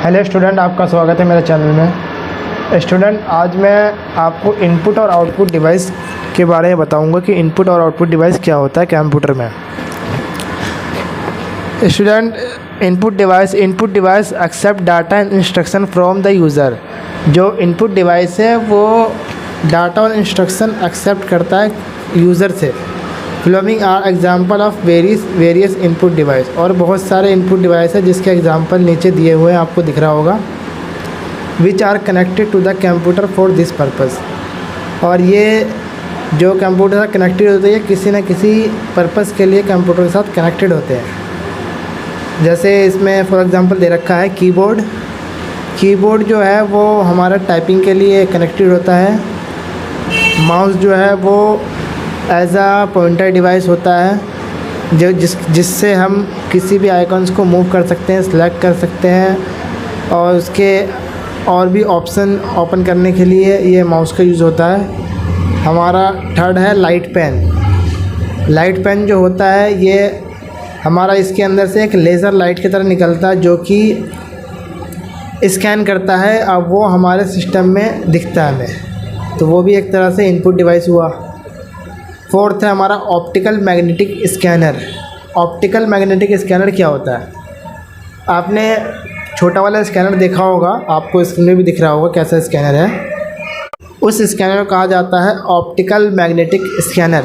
Hello student, आपका स्वागत है मेरे चैनल में। स्टूडेंट, आज मैं आपको इनपुट और आउटपुट डिवाइस के बारे में बताऊंगा कि इनपुट और आउटपुट डिवाइस क्या होता है कंप्यूटर में। Student, input device accept data and instruction from the user. जो इनपुट डिवाइस है वो डाटा और इंस्ट्रक्शन एक्सेप्ट करता है यूज़र से। Following are example of various input device. और बहुत सारे इनपुट डिवाइस है जिसके एग्जाम्पल नीचे दिए हुए हैं, आपको दिख रहा होगा। Which are connected to the computer for this purpose. और ये जो कंप्यूटर से कनेक्टेड होते हैं किसी न किसी पर्पज़ के लिए कंप्यूटर के साथ कनेक्टेड होते हैं। जैसे इसमें फॉर एग्ज़ाम्पल दे रखा है कीबोर्ड जो है वो हमारा टाइपिंग के लिए कनेक्टेड होता है। माउस जो है वो एज आ पॉइंटर डिवाइस होता है जो जिससे हम किसी भी आइकन्स को मूव कर सकते हैं, सिलेक्ट कर सकते हैं। और उसके और भी ऑप्शन ओपन करने के लिए ये माउस का यूज़ होता है। हमारा थर्ड है लाइट पेन जो होता है ये हमारा इसके अंदर से एक लेज़र लाइट की तरह निकलता है जो कि स्कैन करता है। अब वो हमारे सिस्टम में दिखता है हमें, तो वो भी एक तरह से इनपुट डिवाइस हुआ। फोर्थ है हमारा ऑप्टिकल मैग्नेटिक स्कैनर क्या होता है? आपने छोटा वाला स्कैनर देखा होगा, आपको स्क्रीन में भी दिख रहा होगा कैसा स्कैनर है। उस स्कैनर को कहा जाता है optical magnetic scanner.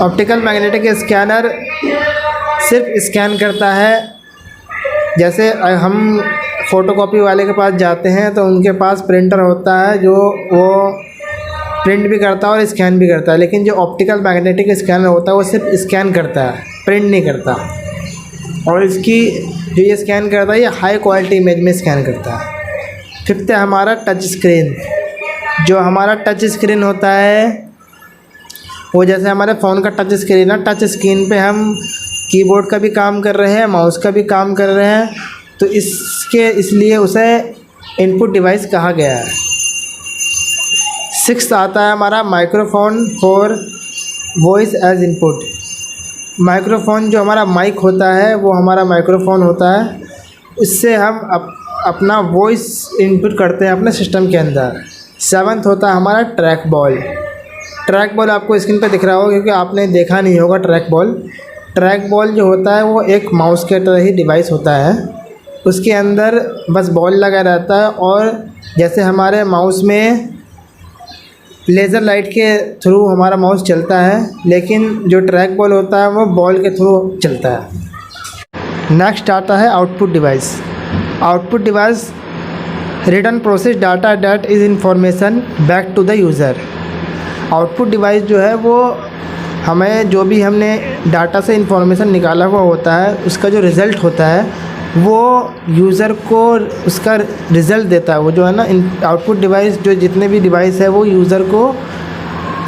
Optical magnetic scanner सिर्फ स्कैन करता है। जैसे हम फ़ोटोकॉपी वाले के पास जाते हैं तो उनके पास प्रिंटर होता है जो वो प्रिंट भी करता है और स्कैन भी करता है, लेकिन जो ऑप्टिकल मैग्नेटिक स्कैनर होता है वो सिर्फ स्कैन करता है, प्रिंट नहीं करता। और इसकी जो ये स्कैन करता है ये हाई क्वालिटी इमेज में स्कैन करता है। फिफ्थ है हमारा टच स्क्रीन। जो हमारा टच स्क्रीन होता है वो जैसे हमारे फ़ोन का टच स्क्रीन है, टच स्क्रीन पे हम कीबोर्ड का भी काम कर रहे हैं, माउस का भी काम कर रहे हैं, तो इसलिए उसे इनपुट डिवाइस कहा गया है। सिक्स्थ आता है हमारा microphone for voice as input. Microphone जो हमारा माइक होता है वो हमारा माइक्रोफोन होता है, इससे हम अपना वॉइस इनपुट करते हैं अपने सिस्टम के अंदर। सेवन्थ होता है हमारा ट्रैक बॉल आपको स्क्रीन पे दिख रहा होगा क्योंकि आपने देखा नहीं होगा ट्रैक बॉल जो होता है वो एक माउस के तरह ही डिवाइस होता है। उसके अंदर बस बॉल लगा रहता है और जैसे हमारे माउस में लेज़र लाइट के थ्रू हमारा माउस चलता है, लेकिन जो ट्रैक बॉल होता है वो बॉल के थ्रू चलता है। नेक्स्ट आता है output device return process data that is information back to the user. Output device जो है वो हमें जो भी हमने डाटा से इंफॉर्मेशन निकाला हुआ होता है उसका जो रिज़ल्ट होता है वो यूज़र को उसका रिज़ल्ट देता है। वो जो है ना आउटपुट डिवाइस जो जितने भी डिवाइस है वो यूज़र को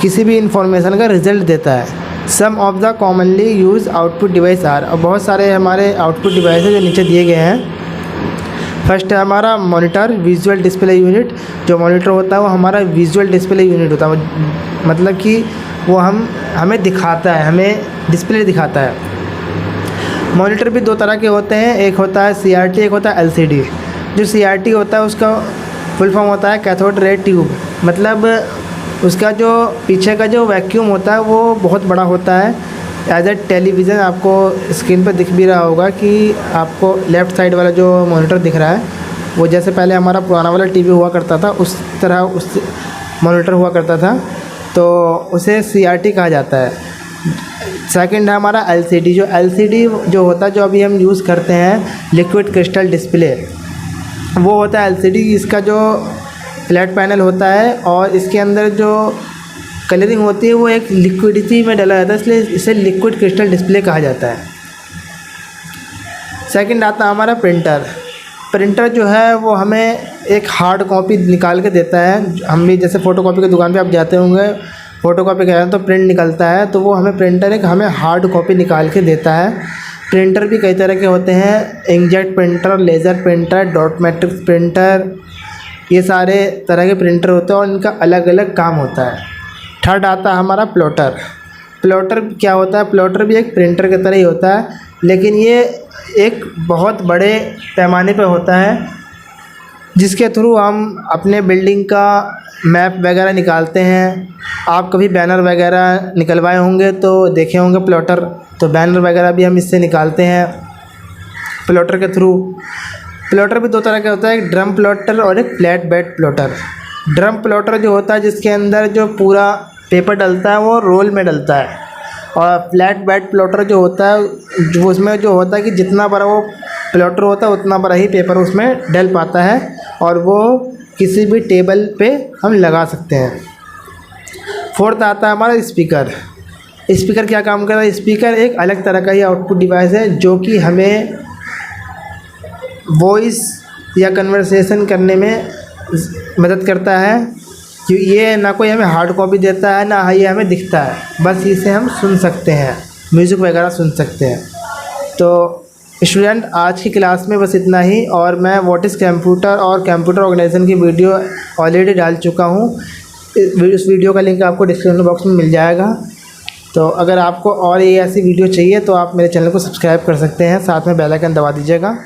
किसी भी इंफॉर्मेशन का रिज़ल्ट देता है। Some of the commonly use output device are. और बहुत सारे हमारे आउटपुट डिवाइस है जो नीचे दिए गए हैं। फर्स्ट है हमारा मॉनिटर विजुअल डिस्प्ले यूनिट। जो मॉनिटर होता है वो हमारा विजुअल डिस्प्ले यूनिट होता है, मतलब कि वो हमें दिखाता है, हमें डिस्प्ले दिखाता है। मॉनिटर भी दो तरह के होते हैं, एक होता है CRT, एक होता है LCD। जो CRT होता है उसका फुल फॉर्म होता है कैथोड रे ट्यूब। मतलब उसका जो पीछे का जो वैक्यूम होता है वो बहुत बड़ा होता है। एज ए टेलीविज़न आपको स्क्रीन पर दिख भी रहा होगा कि आपको लेफ़्ट साइड वाला जो मॉनिटर दिख रहा है वो जैसे पहले हमारा पुराना वाला TV हुआ करता था उस तरह उस मॉनिटर हुआ करता था, तो उसे CRT कहा जाता है। सेकंड है हमारा LCD। जो LCD जो होता है जो अभी हम यूज़ करते हैं लिक्विड क्रिस्टल डिस्प्ले, वो होता है LCD। इसका जो फ्लैट पैनल होता है और इसके अंदर जो कलरिंग होती है वो एक लिक्विडिटी में डाला जाता है, इसलिए इसे लिक्विड क्रिस्टल डिस्प्ले कहा जाता है। सेकंड आता है हमारा प्रिंटर जो है वो हमें एक हार्ड कॉपी निकाल के देता है। हम भी जैसे फ़ोटोकॉपी की दुकान पे आप जाते होंगे, फ़ोटोकॉपी कराएं तो प्रिंट निकलता है, तो वो हमें प्रिंटर एक हमें हार्ड कॉपी निकाल के देता है। प्रिंटर भी कई तरह के होते हैं, inkjet printer, laser printer, dot matrix printer, ये सारे तरह के प्रिंटर होते हैं और इनका अलग अलग काम होता है। थर्ड आता है हमारा प्लॉटर क्या होता है? प्लॉटर भी एक प्रिंटर की तरह ही होता है, लेकिन ये एक बहुत बड़े पैमाने पे होता है, जिसके थ्रू हम अपने बिल्डिंग का मैप वगैरह निकालते हैं। आप कभी बैनर वगैरह निकलवाए होंगे तो देखे होंगे प्लॉटर, तो बैनर वगैरह भी हम इससे निकालते हैं प्लॉटर के थ्रू। प्लॉटर भी दो तरह का होता है, एक ड्रम प्लॉटर और एक flat bed plotter. Drum plotter जो होता है जिसके अंदर जो पूरा पेपर डलता है वो रोल में डलता है, और फ्लैट बेड प्लॉटर जो होता है जो उसमें जो होता है कि जितना बड़ा वो प्लॉटर होता है उतना बड़ा ही पेपर उसमें डल पाता है, और वो किसी भी टेबल पे हम लगा सकते हैं। फोर्थ आता है हमारा स्पीकर। स्पीकर क्या काम करता है? स्पीकर एक अलग तरह का ही आउटपुट डिवाइस है जो कि हमें वॉइस या कन्वर्सेशन करने में मदद करता है, कि ये ना कोई हमें हार्ड कॉपी देता है ना ये हमें दिखता है, बस इसे हम सुन सकते हैं, म्यूज़िक वगैरह सुन सकते हैं। तो स्टूडेंट आज की क्लास में बस इतना ही, और मैं व्हाट इज़ कंप्यूटर और कंप्यूटर ऑर्गेनाइजेशन की वीडियो ऑलरेडी डाल चुका हूँ। इस वीडियो का लिंक आपको डिस्क्रिप्शन बॉक्स में मिल जाएगा। तो अगर आपको और ये ऐसी वीडियो चाहिए तो आप मेरे चैनल को सब्सक्राइब कर सकते हैं, साथ में बेल आइकन दबा दीजिएगा।